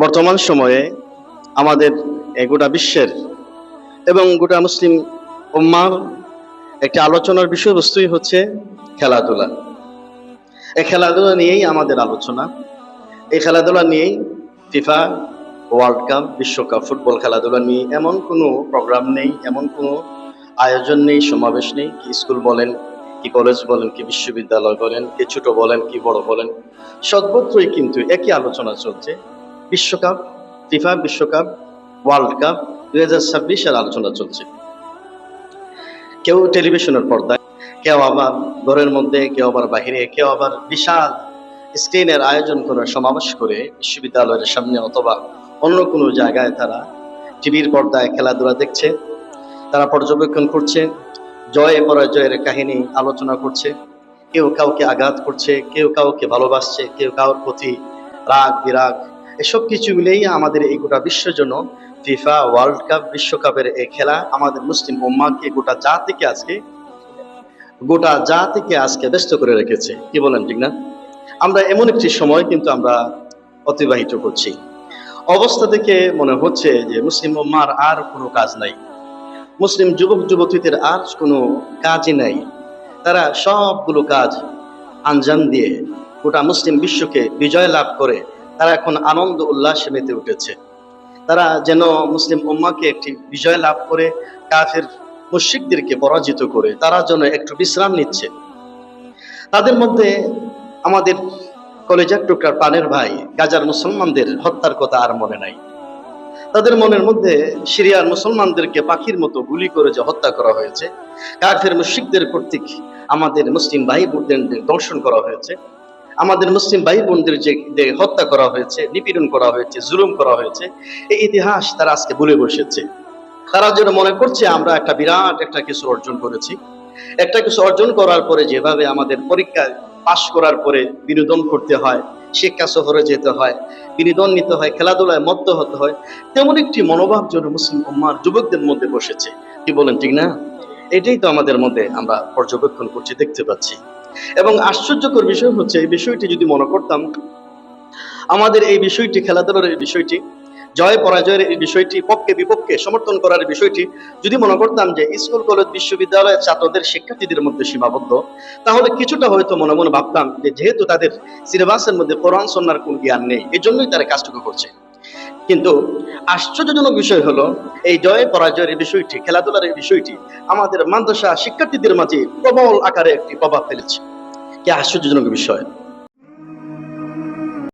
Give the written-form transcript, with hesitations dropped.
বর্তমান সময়ে আমাদের গোটা বিশ্বের এবং গোটা মুসলিম উম্মার একটি আলোচনার বিষয়বস্তুই হচ্ছে খেলাধুলা। এই খেলাধুলা নিয়েই আমাদের আলোচনা। এই খেলাধুলা নিয়েই ফিফা ওয়ার্ল্ড কাপ, বিশ্বকাপ, ফুটবল খেলাধুলা নিয়ে এমন কোনো প্রোগ্রাম নেই, এমন কোনো আয়োজন নেই, সমাবেশ নেই। কি স্কুল বলেন, কি কলেজ বলেন, কি বিশ্ববিদ্যালয় বলেন, কি ছোট বলেন, কি বড় বলেন, সর্বত্রই কিন্তু একই আলোচনা চলছে। বিশ্বকাপ, ফিফা বিশ্বকাপ, ওয়ার্ল্ড কাপ 2026-এর আলোচনা চলছে। কেউ টেলিভিশনের পর্দায়, কেউ আবার ঘরের মধ্যে, কেউ আবার বাহিরে, কেউ আবার বিশাল স্ক্রিনের আয়োজন করে সমাবেশ করে বিশ্ববিদ্যালয়ের সামনে অথবা অন্য কোনো জায়গায় তারা টিভির পর্দায় খেলাধুলা দেখছে, তারা পর্যবেক্ষণ করছে, জয় পরাজয়ের কাহিনী আলোচনা করছে। কেউ কাউকে আঘাত করছে, কেউ কাউকে ভালোবাসছে, কেউ কারোর প্রতি রাগ বিরাগ, এসব কিছু মিলেই আমাদের এই গোটা বিশ্বের জন্য ফিফা ওয়ার্ল্ড কাপ, বিশ্বকাপের এই খেলা আমাদের মুসলিম উম্মাহকে গোটা জাতিকে আজকে ব্যস্ত করে রেখেছে। কি বলেন, ঠিক না? আমরা এমন একটি সময় কিন্তু আমরা অতিবাহিত করছি। অবস্থা থেকে মনে হচ্ছে যে মুসলিম উম্মার আর কোনো কাজ নাই, মুসলিম যুবক যুবতীদের আর কোনো কাজই নাই। তারা সবগুলো কাজ আঞ্জাম দিয়ে গোটা মুসলিম বিশ্বকে বিজয় লাভ করে তারা এখন আনন্দ উল্লাসে মেতে উঠেছে। তারা যেন মুসলিম উম্মাকে একটি বিজয় লাভ করে কাফের মুশরিকদেরকে পরাজিত করে তারা যেন একটু বিশ্রাম নিচ্ছে। তাদের মধ্যে আমাদের কলেজার টুকরার প্রাণের ভাই গাজার মুসলমানদের হত্যার কথা আর মনে নাই। তাদের মনের মধ্যে সিরিয়ার মুসলমানদেরকে পাখির মতো গুলি করে যে হত্যা করা হয়েছে, কাফের মুশরিকদের কর্তৃক আমাদের মুসলিম ভাই বোনদের দর্শন করা হয়েছে, আমাদের মুসলিম ভাই বোনদের যে হত্যা করা হয়েছে, নিপীড়ন করা হয়েছে, জুলুম করা হয়েছে, এই ইতিহাস তারা আজকে ভুলে বসেছে। তারা যেন মনে করছে আমরা একটা বিরাট একটা কিছু অর্জন করেছি। একটা কিছু অর্জন করার পরে যেভাবে আমাদের পরীক্ষায় পাশ করার পরে বিনোদন করতে হয়, শিক্ষা সফরে যেতে হয়, বিনোদন নিতে হয়, খেলাধুলায় মত্ত হতে হয়, তেমন একটি মনোভাব যেন মুসলিম উম্মার যুবকদের মধ্যে বসেছে। কি বলেন, ঠিক না? এটাই তো আমাদের মধ্যে আমরা পর্যবেক্ষণ করছি, দেখতে পাচ্ছি। এবং আশ্চর্যকর বিষয় হচ্ছে, এই বিষয়টি যদি মনে করতাম, আমাদের এই বিষয়টি, খেলাধুলার এই বিষয়টি, জয় পরাজয়ের এই বিষয়টি, পক্ষে বিপক্ষে সমর্থন করার বিষয়টি যদি মনে করতাম যে স্কুল কলেজ বিশ্ববিদ্যালয়ের ছাত্রদের শিক্ষার্থীদের মধ্যে সীমাবদ্ধ, তাহলে কিছুটা হয়তো মনে মনে ভাবতাম যে যেহেতু তাদের সিলেবাসের মধ্যে কোরআন সুন্নাহর কোন জ্ঞান নেই, এই জন্যই তারা কাজটুকু করছে। কিন্তু আশ্চর্যজনক বিষয় হলো, এই জয় পরাজয়ের এই বিষয়টি, খেলাধুলার এই বিষয়টি আমাদের মাদ্রাসা শিক্ষার্থীদের মাঝে প্রবল আকারে একটি প্রভাব ফেলেছে। কি আশ্চর্যজনক বিষয়!